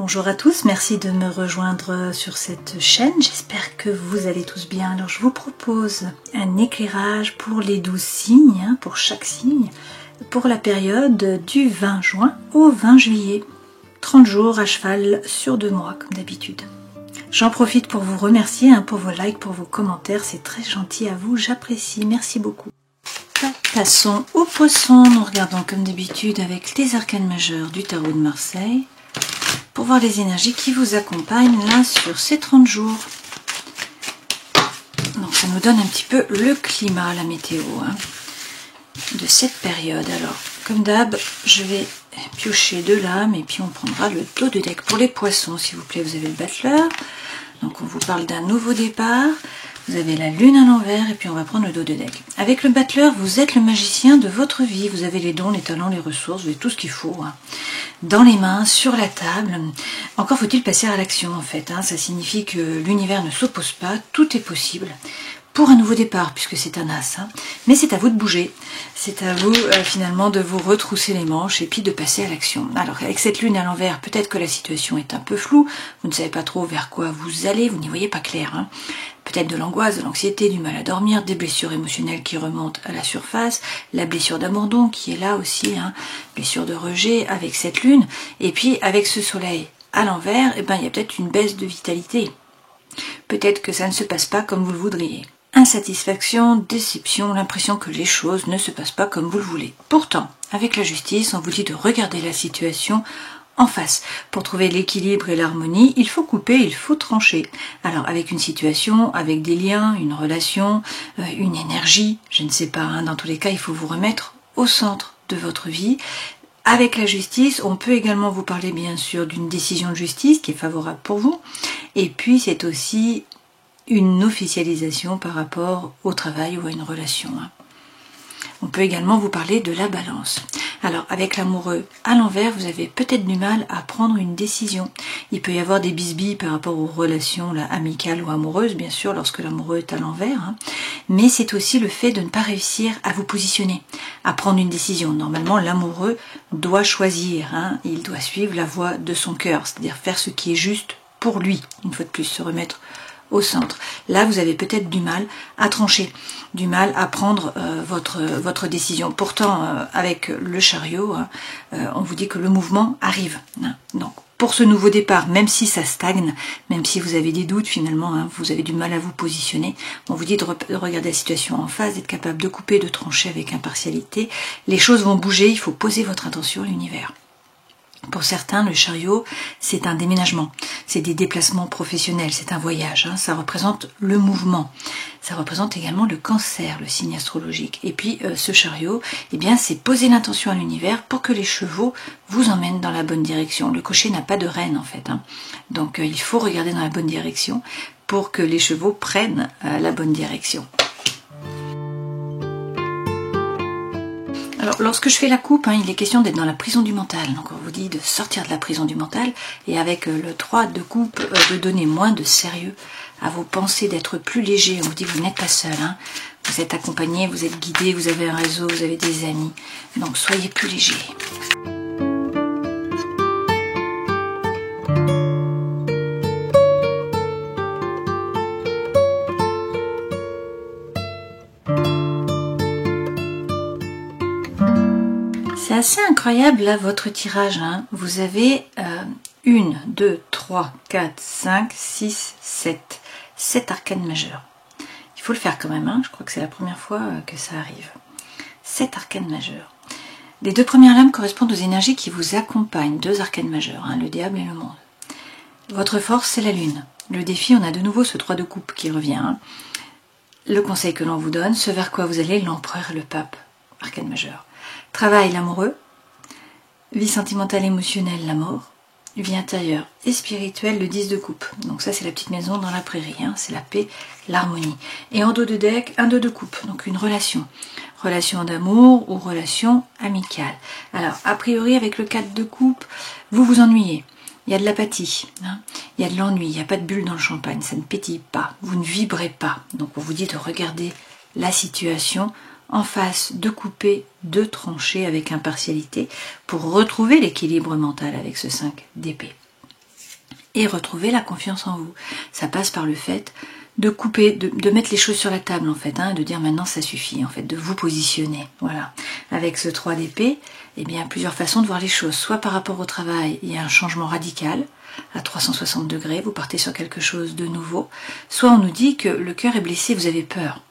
Bonjour à tous, merci de me rejoindre sur cette chaîne, j'espère que vous allez tous bien. Alors je vous propose un éclairage pour les 12 signes, pour chaque signe, pour la période du 20 juin au 20 juillet. 30 jours à cheval sur 2 mois comme d'habitude. J'en profite pour vous remercier pour vos likes, pour vos commentaires, c'est très gentil à vous, j'apprécie, merci beaucoup. Passons au poisson, nous regardons comme d'habitude avec les arcanes majeures du tarot de Marseille pour voir les énergies qui vous accompagnent là sur ces 30 jours. Donc ça nous donne un petit peu le climat, la météo de cette période. Alors comme d'hab, je vais piocher 2 lames et puis on prendra le dos de deck. Pour les poissons, s'il vous plaît, vous avez le battleur. Donc on vous parle d'un nouveau départ. Vous avez la lune à l'envers et puis on va prendre le dos de deck. Avec le battleur, vous êtes le magicien de votre vie. Vous avez les dons, les talents, les ressources, vous avez tout ce qu'il faut dans les mains, sur la table. Encore faut-il passer à l'action en fait. Ça signifie que l'univers ne s'oppose pas, tout est possible pour un nouveau départ puisque c'est un as. Mais c'est à vous de bouger. C'est à vous finalement de vous retrousser les manches et puis de passer à l'action. Alors avec cette lune à l'envers, peut-être que la situation est un peu floue. Vous ne savez pas trop vers quoi vous allez, vous n'y voyez pas clair. Peut-être de l'angoisse, de l'anxiété, du mal à dormir, des blessures émotionnelles qui remontent à la surface, la blessure d'abandon qui est là aussi, blessure de rejet avec cette lune, et puis avec ce soleil à l'envers, il y a peut-être une baisse de vitalité. Peut-être que ça ne se passe pas comme vous le voudriez. Insatisfaction, déception, l'impression que les choses ne se passent pas comme vous le voulez. Pourtant, avec la justice, on vous dit de regarder la situation en face. Pour trouver l'équilibre et l'harmonie, il faut couper, il faut trancher. Alors avec une situation, avec des liens, une relation, une énergie, je ne sais pas, dans tous les cas, il faut vous remettre au centre de votre vie. Avec la justice, on peut également vous parler bien sûr d'une décision de justice qui est favorable pour vous. Et puis c'est aussi une officialisation par rapport au travail ou à une relation. On peut également vous parler de la balance. Alors avec l'amoureux à l'envers, vous avez peut-être du mal à prendre une décision. Il peut y avoir des bisbilles par rapport aux relations amicales ou amoureuses, bien sûr, lorsque l'amoureux est à l'envers. Mais c'est aussi le fait de ne pas réussir à vous positionner, à prendre une décision. Normalement, l'amoureux doit choisir. Il doit suivre la voie de son cœur, c'est-à-dire faire ce qui est juste pour lui. Une fois de plus, se remettre au centre. Là, vous avez peut-être du mal à trancher, du mal à prendre votre décision. Pourtant, avec le chariot, on vous dit que le mouvement arrive. Donc, pour ce nouveau départ, même si ça stagne, même si vous avez des doutes finalement, vous avez du mal à vous positionner, on vous dit de regarder la situation en face, d'être capable de couper, de trancher avec impartialité. Les choses vont bouger, il faut poser votre attention à l'univers. Pour certains, le chariot, c'est un déménagement, c'est des déplacements professionnels, c'est un voyage, ça représente le mouvement. Ça représente également le cancer, le signe astrologique. Et puis ce chariot, c'est poser l'intention à l'univers pour que les chevaux vous emmènent dans la bonne direction. Le cocher n'a pas de rêne en fait, donc il faut regarder dans la bonne direction pour que les chevaux prennent la bonne direction. Alors, lorsque je fais la coupe, il est question d'être dans la prison du mental. Donc, on vous dit de sortir de la prison du mental. Et avec le 3 de coupe, de donner moins de sérieux à vos pensées, d'être plus léger. On vous dit que vous n'êtes pas seul. Vous êtes accompagné, vous êtes guidé, vous avez un réseau, vous avez des amis. Donc, soyez plus léger. C'est assez incroyable là votre tirage. Vous avez 1, 2, 3, 4, 5, 6, 7. 7 arcanes majeures. Il faut le faire quand même, je crois que c'est la première fois que ça arrive. 7 arcanes majeures. Les 2 premières lames correspondent aux énergies qui vous accompagnent. 2 arcanes majeures, le diable et le monde. Votre force, c'est la lune. Le défi, on a de nouveau ce 3 de coupe qui revient. Le conseil que l'on vous donne, ce vers quoi vous allez, l'empereur et le pape. Arcane majeure. Travail, l'amoureux. Vie sentimentale, émotionnelle, la mort. Vie intérieure et spirituelle, le 10 de coupe. Donc ça, c'est la petite maison dans la prairie. C'est la paix, l'harmonie. Et en dos de deck, un 2 de coupe. Donc une relation. Relation d'amour ou relation amicale. Alors, a priori, avec le 4 de coupe, vous vous ennuyez. Il y a de l'apathie, il y a de l'ennui, il n'y a pas de bulle dans le champagne, ça ne pétille pas, vous ne vibrez pas. Donc on vous dit de regarder la situation en face, de couper, de trancher avec impartialité pour retrouver l'équilibre mental avec ce 5 d'épée. et retrouver la confiance en vous. Ça passe par le fait de couper, de mettre les choses sur la table en fait, de dire maintenant ça suffit en fait, de vous positionner. Voilà. Avec ce 3 d'épée, eh bien plusieurs façons de voir les choses. Soit par rapport au travail, il y a un changement radical à 360 degrés, vous partez sur quelque chose de nouveau. Soit on nous dit que le cœur est blessé, vous avez peur.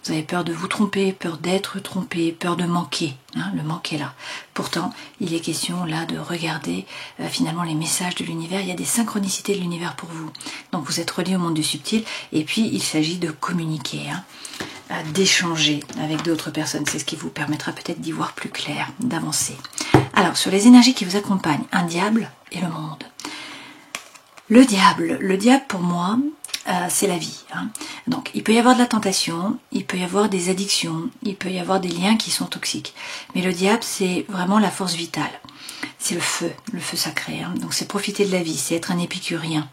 Vous avez peur de vous tromper, peur d'être trompé, peur de manquer. Le manque est là. Pourtant, il est question là de regarder finalement les messages de l'univers. Il y a des synchronicités de l'univers pour vous. Donc vous êtes relié au monde du subtil. Et puis il s'agit de communiquer, d'échanger avec d'autres personnes. C'est ce qui vous permettra peut-être d'y voir plus clair, d'avancer. Alors sur les énergies qui vous accompagnent, un diable et le monde. Le diable pour moi, c'est la vie. Donc il peut y avoir de la tentation, il peut y avoir des addictions, il peut y avoir des liens qui sont toxiques. Mais le diable, c'est vraiment la force vitale. C'est le feu sacré. Donc c'est profiter de la vie, c'est être un épicurien.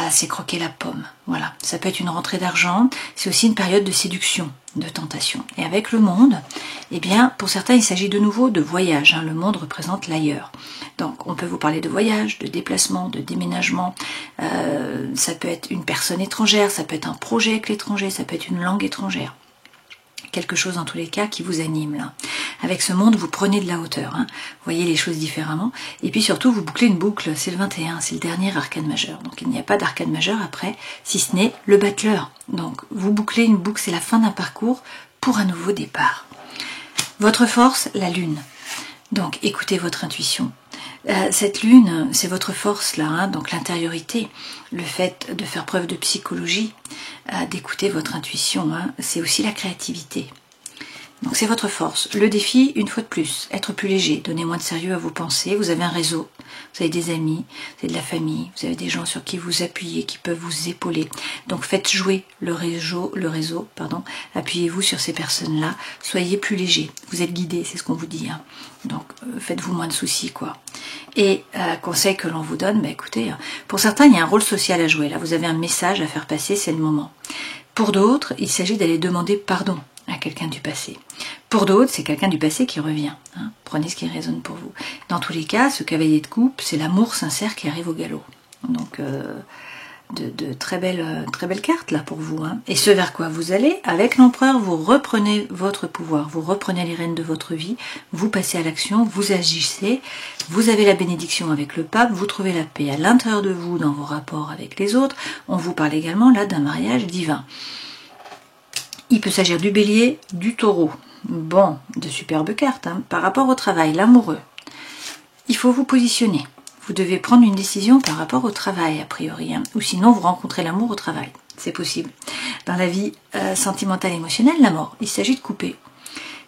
C'est croquer la pomme. Voilà. Ça peut être une rentrée d'argent, c'est aussi une période de séduction, de tentation. Et avec le monde, eh bien, pour certains, il s'agit de nouveau de voyage. Le monde représente l'ailleurs. Donc, on peut vous parler de voyage, de déplacement, de déménagement. Ça peut être une personne étrangère, ça peut être un projet avec l'étranger, ça peut être une langue étrangère. Quelque chose, dans tous les cas, qui vous anime, là. Avec ce monde, vous prenez de la hauteur, Vous voyez les choses différemment. Et puis surtout, vous bouclez une boucle. C'est le 21, c'est le dernier arcane majeur. Donc, il n'y a pas d'arcane majeur après, si ce n'est le battleur. Donc, vous bouclez une boucle, c'est la fin d'un parcours pour un nouveau départ. Votre force, la lune. Donc, écoutez votre intuition. Cette lune, c'est votre force là, donc l'intériorité, le fait de faire preuve de psychologie, d'écouter votre intuition, c'est aussi la créativité. Donc c'est votre force. Le défi, une fois de plus, être plus léger, donner moins de sérieux à vos pensées. Vous avez un réseau, vous avez des amis, vous avez de la famille, vous avez des gens sur qui vous appuyez, qui peuvent vous épauler. Donc faites jouer le réseau, appuyez-vous sur ces personnes-là, soyez plus léger. Vous êtes guidé, c'est ce qu'on vous dit. Donc faites-vous moins de soucis, quoi. Et conseil que l'on vous donne, écoutez, pour certains, il y a un rôle social à jouer. Là, vous avez un message à faire passer, c'est le moment. Pour d'autres, il s'agit d'aller demander pardon à quelqu'un du passé. Pour d'autres, c'est quelqu'un du passé qui revient. Prenez ce qui résonne pour vous. Dans tous les cas, ce cavalier de coupe, c'est l'amour sincère qui arrive au galop. Donc, de très belles cartes là pour vous. Et ce vers quoi vous allez, avec l'empereur, vous reprenez votre pouvoir, vous reprenez les rênes de votre vie, vous passez à l'action, vous agissez, vous avez la bénédiction avec le pape, vous trouvez la paix à l'intérieur de vous dans vos rapports avec les autres. On vous parle également là d'un mariage divin. Il peut s'agir du bélier, du taureau. Bon, de superbes cartes. Par rapport au travail, l'amoureux, il faut vous positionner. Vous devez prendre une décision par rapport au travail, a priori. Ou sinon, vous rencontrez l'amour au travail. C'est possible. Dans la vie sentimentale et émotionnelle, la mort, il s'agit de couper.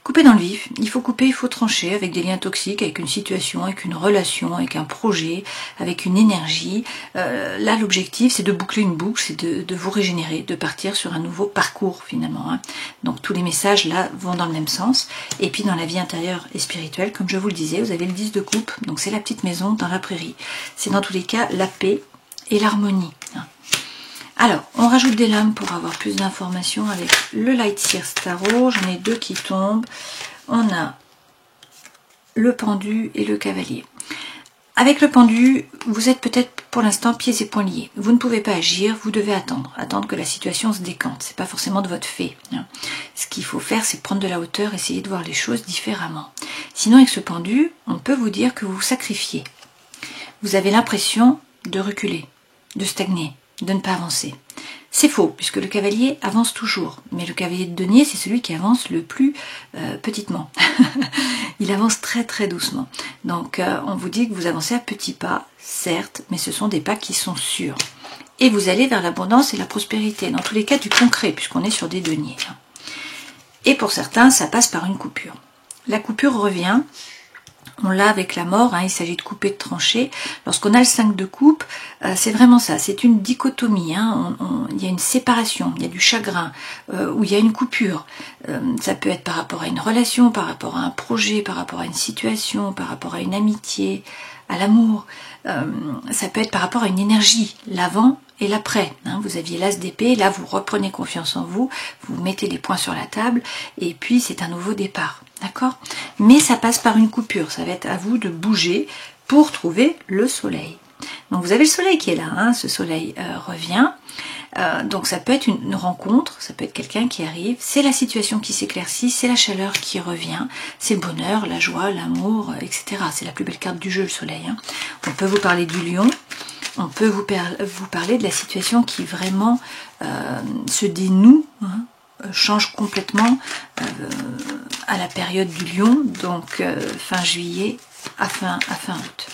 Couper dans le vif, il faut couper, il faut trancher avec des liens toxiques, avec une situation, avec une relation, avec un projet, avec une énergie. Là, l'objectif, c'est de boucler une boucle, c'est de vous régénérer, de partir sur un nouveau parcours finalement. Donc tous les messages là vont dans le même sens. Et puis dans la vie intérieure et spirituelle, comme je vous le disais, vous avez le 10 de coupe, donc c'est la petite maison dans la prairie. C'est dans tous les cas la paix et l'harmonie. Alors, on rajoute des lames pour avoir plus d'informations avec le Light Seers Tarot. J'en ai 2 qui tombent. On a le pendu et le cavalier. Avec le pendu, vous êtes peut-être pour l'instant pieds et poings liés. Vous ne pouvez pas agir, vous devez attendre que la situation se décante. C'est pas forcément de votre fait. Ce qu'il faut faire, c'est prendre de la hauteur, essayer de voir les choses différemment. Sinon, avec ce pendu, on peut vous dire que vous vous sacrifiez. Vous avez l'impression de reculer, de stagner, de ne pas avancer. C'est faux, puisque le cavalier avance toujours. Mais le cavalier de denier, c'est celui qui avance le plus petitement. Il avance très très doucement. Donc on vous dit que vous avancez à petits pas, certes, mais ce sont des pas qui sont sûrs. Et vous allez vers l'abondance et la prospérité. Dans tous les cas, du concret, puisqu'on est sur des deniers. Et pour certains, ça passe par une coupure. La coupure revient. On l'a avec la mort, il s'agit de couper, de trancher. Lorsqu'on a le 5 de coupe, c'est vraiment ça, c'est une dichotomie, il y a une séparation, il y a du chagrin, où il y a une coupure. Ça peut être par rapport à une relation, par rapport à un projet, par rapport à une situation, par rapport à une amitié, à l'amour. Ça peut être par rapport à une énergie, l'avant et l'après. Vous aviez l'as d'épée, là vous reprenez confiance en vous, vous mettez les points sur la table, et puis c'est un nouveau départ. D'accord? Mais ça passe par une coupure, ça va être à vous de bouger pour trouver le soleil. Donc vous avez le soleil qui est là, hein, ce soleil revient. Donc ça peut être une rencontre, ça peut être quelqu'un qui arrive, c'est la situation qui s'éclaircit, c'est la chaleur qui revient, c'est le bonheur, la joie, l'amour, etc. C'est la plus belle carte du jeu, le soleil. Hein. On peut vous parler du lion, on peut vous parler de la situation qui vraiment se dénoue, hein, change complètement à la période du lion, donc fin juillet à fin août.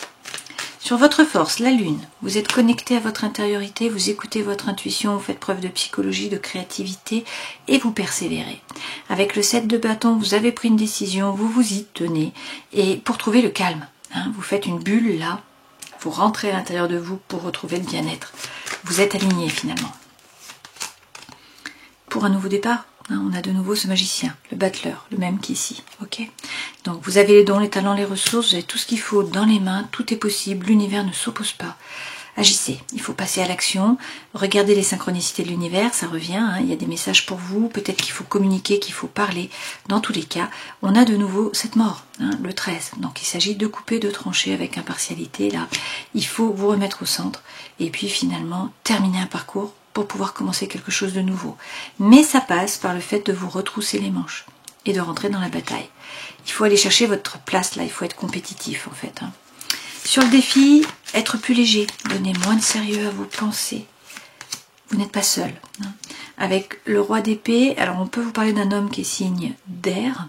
Sur votre force, la lune, vous êtes connecté à votre intériorité, vous écoutez votre intuition, vous faites preuve de psychologie, de créativité et vous persévérez. Avec le 7 de bâton, vous avez pris une décision, vous vous y tenez et pour trouver le calme, hein, vous faites une bulle là, vous rentrez à l'intérieur de vous pour retrouver le bien-être. Vous êtes aligné finalement. Pour un nouveau départ, hein, on a de nouveau ce magicien, le battleur, le même qu'ici, ok ? Donc vous avez les dons, les talents, les ressources, vous avez tout ce qu'il faut dans les mains, tout est possible, l'univers ne s'oppose pas. Agissez, il faut passer à l'action, regardez les synchronicités de l'univers, ça revient, hein, il y a des messages pour vous, peut-être qu'il faut communiquer, qu'il faut parler. Dans tous les cas, on a de nouveau cette mort, hein, le 13. Donc il s'agit de couper, de trancher avec impartialité, là. Il faut vous remettre au centre et puis finalement terminer un parcours pour pouvoir commencer quelque chose de nouveau. Mais ça passe par le fait de vous retrousser les manches et de rentrer dans la bataille. Il faut aller chercher votre place là, il faut être compétitif en fait. Hein. Sur le défi, être plus léger, donner moins de sérieux à vos pensées. Vous n'êtes pas seul. Hein. Avec le roi d'épée, alors on peut vous parler d'un homme qui est signe d'air,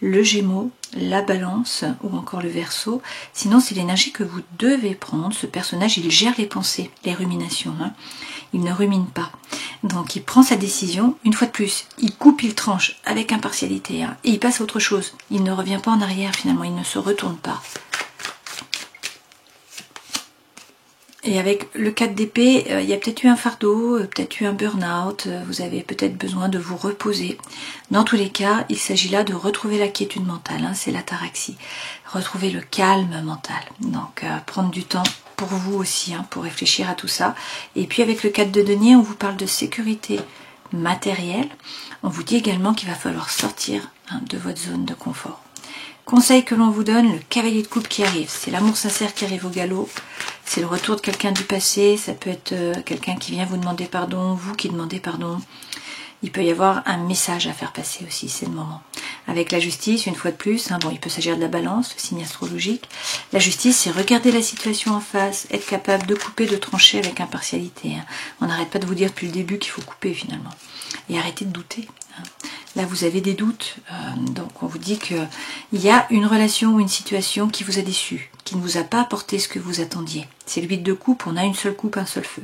le Gémeaux, la Balance ou encore le Verseau. Sinon, c'est l'énergie que vous devez prendre. Ce personnage, il gère les pensées, les ruminations. Hein. Il ne rumine pas. Donc, il prend sa décision. Une fois de plus, il coupe, il tranche avec impartialité. Hein, et il passe à autre chose. Il ne revient pas en arrière finalement. Il ne se retourne pas. Et avec le 4 d'épée, il y a peut-être eu un fardeau, peut-être eu un burn-out, vous avez peut-être besoin de vous reposer. Dans tous les cas, il s'agit là de retrouver la quiétude mentale, hein, c'est l'ataraxie. Retrouver le calme mental. Donc, prendre du temps pour vous aussi, hein, pour réfléchir à tout ça. Et puis avec le 4 de denier, on vous parle de sécurité matérielle. On vous dit également qu'il va falloir sortir, hein, de votre zone de confort. Conseil que l'on vous donne, le cavalier de coupe qui arrive. C'est l'amour sincère qui arrive au galop. C'est le retour de quelqu'un du passé. Ça peut être quelqu'un qui vient vous demander pardon, vous qui demandez pardon. Il peut y avoir un message à faire passer aussi, c'est le moment. Avec la justice, une fois de plus, hein, bon, il peut s'agir de la balance, le signe astrologique. La justice, c'est regarder la situation en face, être capable de couper, de trancher avec impartialité. Hein. On n'arrête pas de vous dire depuis le début qu'il faut couper finalement. Et arrêtez de douter. Hein. Là, vous avez des doutes, donc on vous dit qu'il y a une relation ou une situation qui vous a déçu, qui ne vous a pas apporté ce que vous attendiez. C'est le 8 de coupe, on a une seule coupe, un seul feu.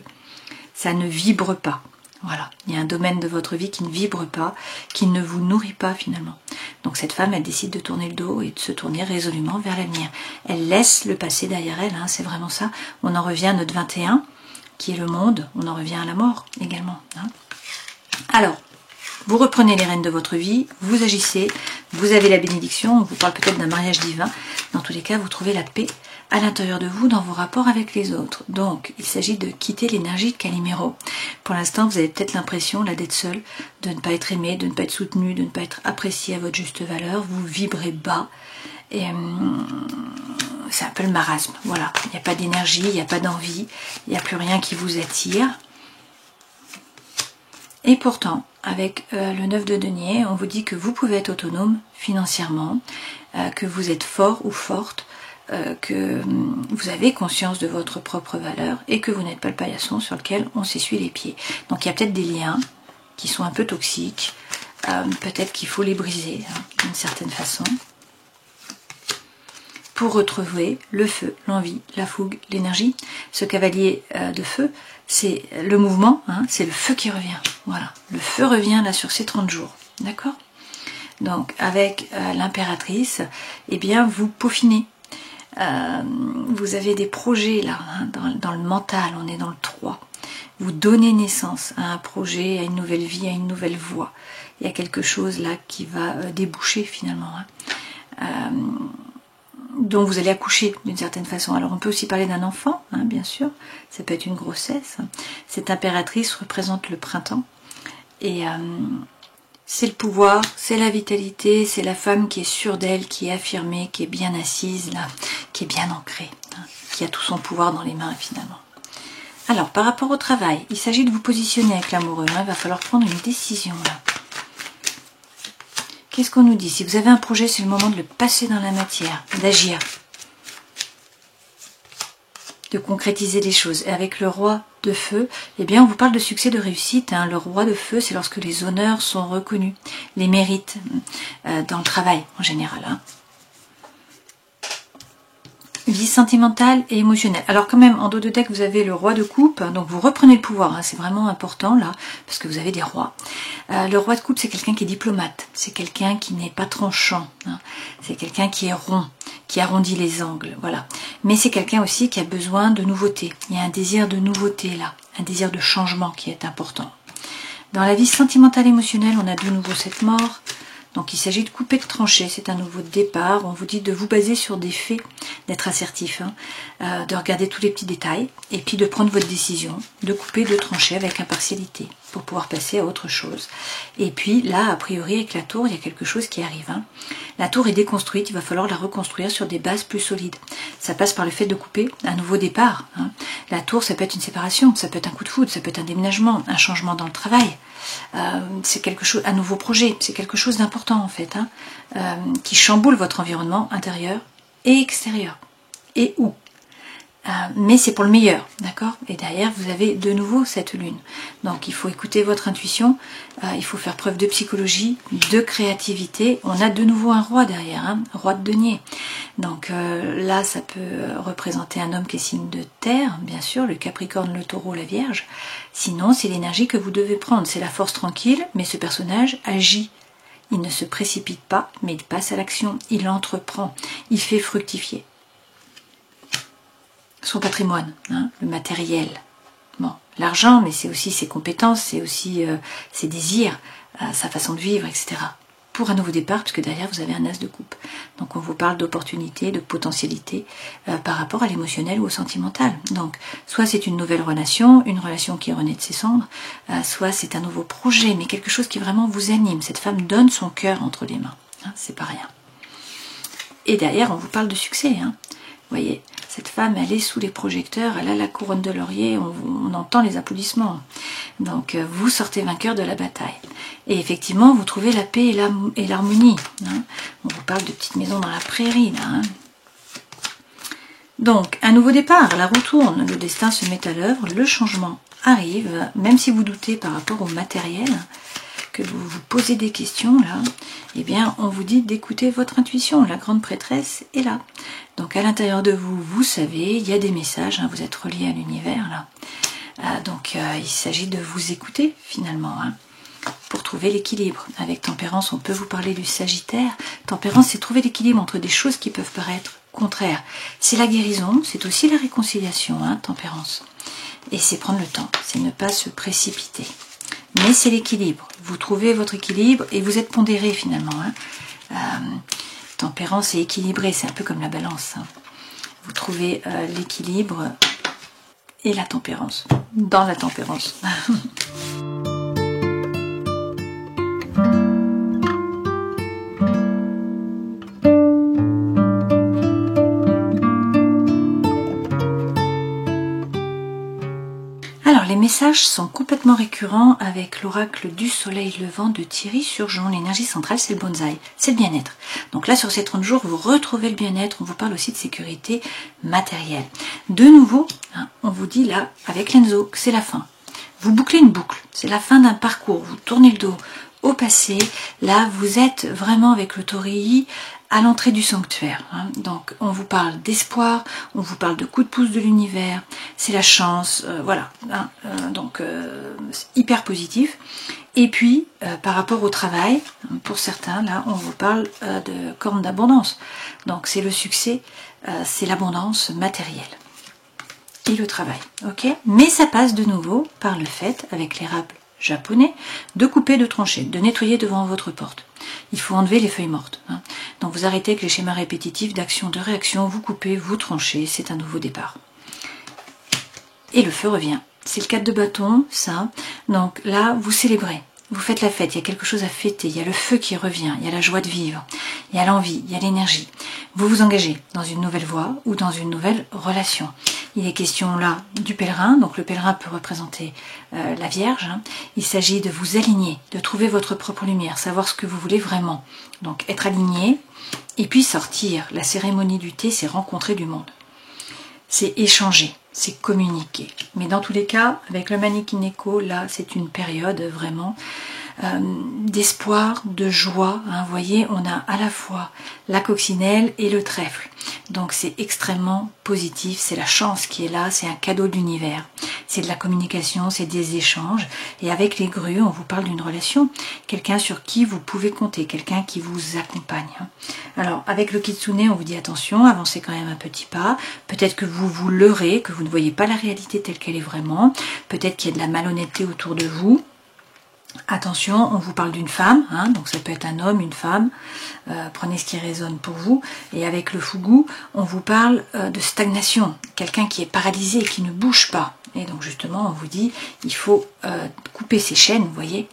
Ça ne vibre pas. Voilà, il y a un domaine de votre vie qui ne vibre pas, qui ne vous nourrit pas finalement. Donc cette femme, elle décide de tourner le dos et de se tourner résolument vers l'avenir. Elle laisse le passé derrière elle, hein, c'est vraiment ça. On en revient à notre 21, qui est le monde, on en revient à la mort également. Hein. Alors, vous reprenez les rênes de votre vie, vous agissez, vous avez la bénédiction, on vous parle peut-être d'un mariage divin. Dans tous les cas, vous trouvez la paix à l'intérieur de vous dans vos rapports avec les autres. Donc, il s'agit de quitter l'énergie de Calimero. Pour l'instant, vous avez peut-être l'impression là d'être seul, de ne pas être aimé, de ne pas être soutenu, de ne pas être apprécié à votre juste valeur. Vous vibrez bas et c'est un peu le marasme. Voilà, il n'y a pas d'énergie, il n'y a pas d'envie, il n'y a plus rien qui vous attire. Et pourtant, avec le 9 de denier, on vous dit que vous pouvez être autonome financièrement, que vous êtes fort ou forte, que vous avez conscience de votre propre valeur et que vous n'êtes pas le paillasson sur lequel on s'essuie les pieds. Donc il y a peut-être des liens qui sont un peu toxiques, peut-être qu'il faut les briser hein, d'une certaine façon pour retrouver le feu, l'envie, la fougue, l'énergie. Ce cavalier de feu, c'est le mouvement, hein, c'est le feu qui revient. Voilà, le feu revient là sur ces 30 jours, d'accord? Donc avec l'impératrice, eh bien vous peaufinez. Vous avez des projets là, hein, dans le mental, on est dans le 3. Vous donnez naissance à un projet, à une nouvelle vie, à une nouvelle voie. Il y a quelque chose là qui va déboucher finalement. Hein. Dont vous allez accoucher d'une certaine façon. Alors on peut aussi parler d'un enfant, hein, bien sûr, ça peut être une grossesse. Cette impératrice représente le printemps et c'est le pouvoir, c'est la vitalité, c'est la femme qui est sûre d'elle, qui est affirmée, qui est bien assise, là, qui est bien ancrée, hein, qui a tout son pouvoir dans les mains finalement. Alors, par rapport au travail, il s'agit de vous positionner avec l'amoureux, hein, il va falloir prendre une décision là. Qu'est-ce qu'on nous dit? Si vous avez un projet, c'est le moment de le passer dans la matière, d'agir, de concrétiser les choses. Et avec le roi de feu, eh bien, on vous parle de succès, de réussite. Hein. Le roi de feu, c'est lorsque les honneurs sont reconnus, les mérites dans le travail en général. Hein. Vie sentimentale et émotionnelle. Alors quand même, en dos de deck, vous avez le roi de coupe, donc vous reprenez le pouvoir, hein, c'est vraiment important là, parce que vous avez des rois. Le roi de coupe, c'est quelqu'un qui est diplomate, c'est quelqu'un qui n'est pas tranchant, hein, c'est quelqu'un qui est rond, qui arrondit les angles, voilà. Mais c'est quelqu'un aussi qui a besoin de nouveauté, il y a un désir de nouveauté là, un désir de changement qui est important. Dans la vie sentimentale et émotionnelle, on a de nouveau cette mort. Donc il s'agit de couper, de trancher, c'est un nouveau départ. On vous dit de vous baser sur des faits, d'être assertif, hein, de regarder tous les petits détails et puis de prendre votre décision, de couper, de trancher avec impartialité pour pouvoir passer à autre chose. Et puis là, a priori, avec la tour, il y a quelque chose qui arrive. Hein. La tour est déconstruite, il va falloir la reconstruire sur des bases plus solides. Ça passe par le fait de couper, un nouveau départ. Hein. La tour, ça peut être une séparation, ça peut être un coup de foudre, ça peut être un déménagement, un changement dans le travail. C'est quelque chose, un nouveau projet, c'est quelque chose d'important en fait, hein, qui chamboule votre environnement intérieur et extérieur. Et où mais c'est pour le meilleur, d'accord? Et derrière, vous avez de nouveau cette lune. Donc, il faut écouter votre intuition, il faut faire preuve de psychologie, de créativité. On a de nouveau un roi derrière, hein, roi de denier. Donc là, ça peut représenter un homme qui est signe de terre, bien sûr, le Capricorne, le Taureau, la Vierge. Sinon, c'est l'énergie que vous devez prendre. C'est la force tranquille, mais ce personnage agit. Il ne se précipite pas, mais il passe à l'action. Il entreprend, il fait fructifier son patrimoine, hein, le matériel. Bon, l'argent, mais c'est aussi ses compétences, c'est aussi ses désirs, sa façon de vivre, etc. Pour un nouveau départ, parce que derrière vous avez un as de coupe. Donc on vous parle d'opportunité, de potentialité par rapport à l'émotionnel ou au sentimental. Donc soit c'est une nouvelle relation, une relation qui renaît de ses cendres, soit c'est un nouveau projet, mais quelque chose qui vraiment vous anime. Cette femme donne son cœur entre les mains, hein, c'est pas rien. Et derrière on vous parle de succès, hein. Vous voyez, cette femme, elle est sous les projecteurs, elle a la couronne de laurier, on entend les applaudissements. Donc, vous sortez vainqueur de la bataille. Et effectivement, vous trouvez la paix et l'harmonie. Hein. On vous parle de petites maisons dans la prairie, là. Hein. Donc, un nouveau départ, la roue tourne, le destin se met à l'œuvre, le changement arrive, même si vous doutez par rapport au matériel, que vous vous posez des questions, là, eh bien, on vous dit d'écouter votre intuition. La grande prêtresse est là. Donc, à l'intérieur de vous, vous savez, il y a des messages, hein, vous êtes relié à l'univers, là. Donc, il s'agit de vous écouter, finalement, hein, pour trouver l'équilibre. Avec Tempérance, on peut vous parler du Sagittaire. Tempérance, c'est trouver l'équilibre entre des choses qui peuvent paraître contraires. C'est la guérison, c'est aussi la réconciliation, hein, Tempérance. Et c'est prendre le temps, c'est ne pas se précipiter. Mais c'est l'équilibre. Vous trouvez votre équilibre et vous êtes pondéré finalement. Hein. Tempérance et équilibré, c'est un peu comme la balance. Hein. Vous trouvez l'équilibre et la tempérance. Dans la tempérance. Alors, les messages sont complètement récurrents avec l'oracle du soleil levant de Thierry Surgeon. L'énergie centrale, c'est le bonsaï, c'est le bien-être. Donc là, sur ces 30 jours, vous retrouvez le bien-être. On vous parle aussi de sécurité matérielle. De nouveau, hein, on vous dit là, avec l'Enzo, que c'est la fin. Vous bouclez une boucle, c'est la fin d'un parcours. Vous tournez le dos au passé. Là, vous êtes vraiment avec le Taurille à l'entrée du sanctuaire. Hein. Donc, on vous parle d'espoir, on vous parle de coup de pouce de l'univers, c'est la chance, voilà. Hein. Donc, hyper positif. Et puis, par rapport au travail, pour certains, là, on vous parle de corne d'abondance. Donc, c'est le succès, c'est l'abondance matérielle. Et le travail, ok? Mais ça passe de nouveau par le fait, avec l'érable japonais, de couper, de trancher, de nettoyer devant votre porte. Il faut enlever les feuilles mortes. Hein. Donc vous arrêtez avec les schémas répétitifs d'action, de réaction, vous coupez, vous tranchez, c'est un nouveau départ. Et le feu revient. C'est le 4 de bâton, ça. Donc là, vous célébrez. vous faites la fête, il y a quelque chose à fêter, il y a le feu qui revient, il y a la joie de vivre, il y a l'envie, il y a l'énergie. Vous vous engagez dans une nouvelle voie ou dans une nouvelle relation. Il est question là du pèlerin, donc le pèlerin peut représenter la Vierge. Il s'agit de vous aligner, de trouver votre propre lumière, savoir ce que vous voulez vraiment. Donc être aligné et puis sortir. La cérémonie du thé, c'est rencontrer du monde. C'est échanger, c'est communiquer. Mais dans tous les cas, avec le Manikineko, là, c'est une période vraiment d'espoir, de joie. Vous voyez, on a à la fois la coccinelle et le trèfle. Donc c'est extrêmement positif, c'est la chance qui est là, c'est un cadeau de l'univers. C'est de la communication, c'est des échanges. Et avec les grues, on vous parle d'une relation, quelqu'un sur qui vous pouvez compter, quelqu'un qui vous accompagne. Alors avec le Kitsune, on vous dit attention, avancez quand même un petit pas. Peut-être que vous vous leurrez, que vous ne voyez pas la réalité telle qu'elle est vraiment. Peut-être qu'il y a de la malhonnêteté autour de vous. Attention, on vous parle d'une femme, donc ça peut être un homme, une femme, prenez ce qui résonne pour vous. Et avec le Fugu, on vous parle de stagnation, quelqu'un qui est paralysé, qui ne bouge pas. Et donc justement, on vous dit, il faut couper ses chaînes, vous voyez,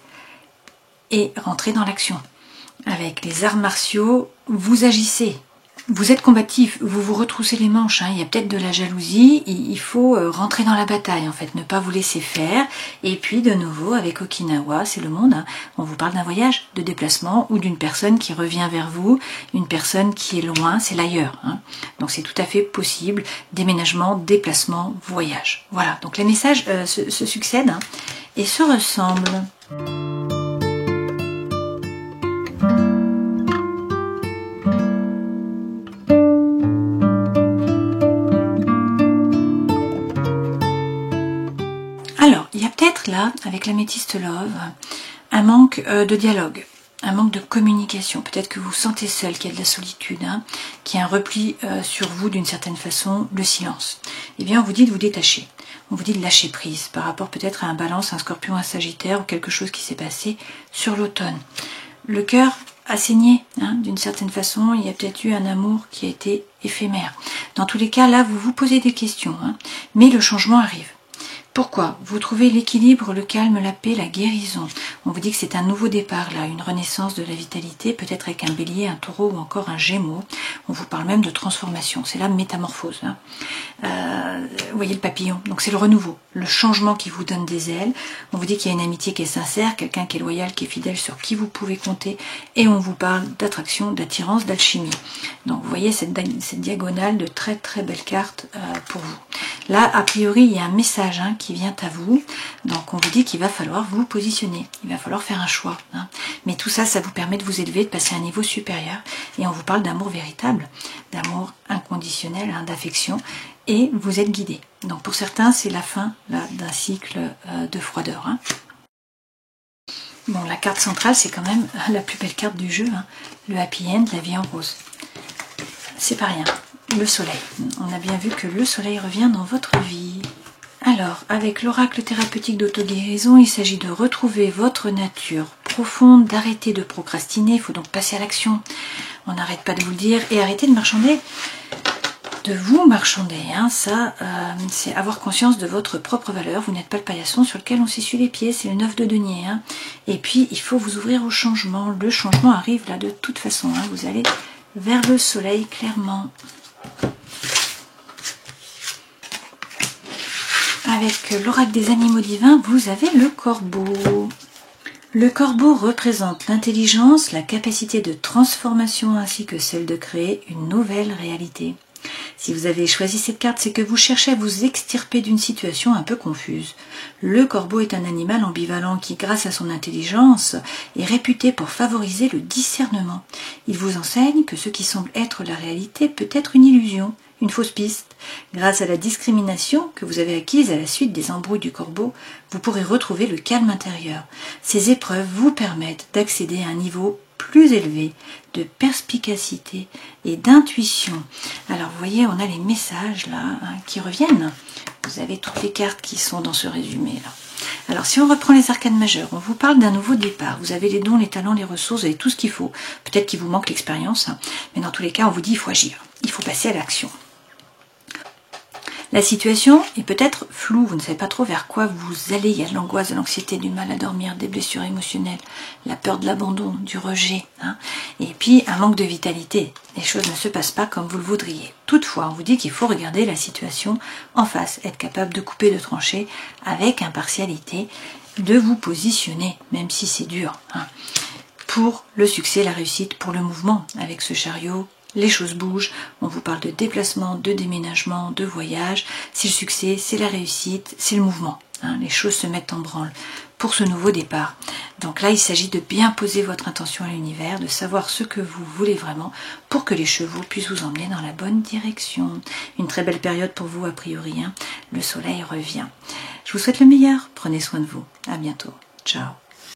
et rentrer dans l'action. Avec les arts martiaux, vous agissez. Vous êtes combatif, vous vous retroussez les manches, il y a peut-être de la jalousie, il faut rentrer dans la bataille en fait, ne pas vous laisser faire. Et puis de nouveau avec Okinawa, c'est le monde, on vous parle d'un voyage, de déplacement ou d'une personne qui revient vers vous, une personne qui est loin, c'est l'ailleurs. Donc c'est tout à fait possible, déménagement, déplacement, voyage. Voilà, donc les messages se succèdent et se ressemblent. Alors, il y a peut-être là, avec l'améthyste love, un manque de dialogue, un manque de communication. Peut-être que vous sentez seul, qu'il y a de la solitude, qu'il y a un repli sur vous d'une certaine façon, le silence. Eh bien, on vous dit de vous détacher. On vous dit de lâcher prise par rapport peut-être à un Balance, un Scorpion, un Sagittaire ou quelque chose qui s'est passé sur l'automne. Le cœur a saigné, d'une certaine façon, il y a peut-être eu un amour qui a été éphémère. Dans tous les cas, là, vous vous posez des questions, mais le changement arrive. Pourquoi? Vous trouvez l'équilibre, le calme, la paix, la guérison. On vous dit que c'est un nouveau départ là, une renaissance de la vitalité, peut-être avec un bélier, un taureau ou encore un gémeau. On vous parle même de transformation, c'est la métamorphose. Vous voyez le papillon, donc c'est le renouveau, le changement qui vous donne des ailes. On vous dit qu'il y a une amitié qui est sincère, quelqu'un qui est loyal, qui est fidèle, sur qui vous pouvez compter. Et on vous parle d'attraction, d'attirance, d'alchimie. Donc vous voyez cette diagonale de très très belles cartes pour vous. Là, a priori, il y a un message qui vient à vous. Donc on vous dit qu'il va falloir vous positionner, il va falloir faire un choix. Mais tout ça, ça vous permet de vous élever, de passer à un niveau supérieur. Et on vous parle d'amour véritable, d'amour inconditionnel, d'affection. Et vous êtes guidé. Donc pour certains, c'est la fin d'un cycle de froideur. Bon, la carte centrale, c'est quand même la plus belle carte du jeu. Le happy end, la vie en rose. C'est pas rien. Le soleil. On a bien vu que le soleil revient dans votre vie. Alors, avec l'oracle thérapeutique d'auto-guérison, il s'agit de retrouver votre nature profonde, d'arrêter de procrastiner, il faut donc passer à l'action. On n'arrête pas de vous le dire, et arrêter de marchander, de vous marchander. Ça, c'est avoir conscience de votre propre valeur. Vous n'êtes pas le paillasson sur lequel on s'essuie les pieds, c'est le 9 de denier. Et puis, il faut vous ouvrir au changement. Le changement arrive là de toute façon. Vous allez vers le soleil, clairement. Avec l'oracle des animaux divins, vous avez le corbeau. Le corbeau représente l'intelligence, la capacité de transformation ainsi que celle de créer une nouvelle réalité. Si vous avez choisi cette carte, c'est que vous cherchez à vous extirper d'une situation un peu confuse. Le corbeau est un animal ambivalent qui, grâce à son intelligence, est réputé pour favoriser le discernement. Il vous enseigne que ce qui semble être la réalité peut être une illusion, une fausse piste. Grâce à la discrimination que vous avez acquise à la suite des embrouilles du corbeau, vous pourrez retrouver le calme intérieur. Ces épreuves vous permettent d'accéder à un niveau plus élevé de perspicacité et d'intuition. Alors vous voyez, on a les messages là qui reviennent. Vous avez toutes les cartes qui sont dans ce résumé là. Alors si on reprend les arcanes majeures, on vous parle d'un nouveau départ. Vous avez les dons, les talents, les ressources, vous avez tout ce qu'il faut. Peut-être qu'il vous manque l'expérience, mais dans tous les cas, on vous dit il faut agir. Il faut passer à l'action. La situation est peut-être floue, vous ne savez pas trop vers quoi vous allez. Il y a de l'angoisse, de l'anxiété, du mal à dormir, des blessures émotionnelles, la peur de l'abandon, du rejet, et puis un manque de vitalité. Les choses ne se passent pas comme vous le voudriez. Toutefois, on vous dit qu'il faut regarder la situation en face, être capable de couper, de trancher avec impartialité, de vous positionner, même si c'est dur, pour le succès, la réussite, pour le mouvement avec ce chariot. Les choses bougent, on vous parle de déplacement, de déménagement, de voyage. C'est le succès, c'est la réussite, c'est le mouvement. Les choses se mettent en branle pour ce nouveau départ. Donc là, il s'agit de bien poser votre intention à l'univers, de savoir ce que vous voulez vraiment pour que les chevaux puissent vous emmener dans la bonne direction. Une très belle période pour vous a priori. Le soleil revient. Je vous souhaite le meilleur. Prenez soin de vous. À bientôt. Ciao.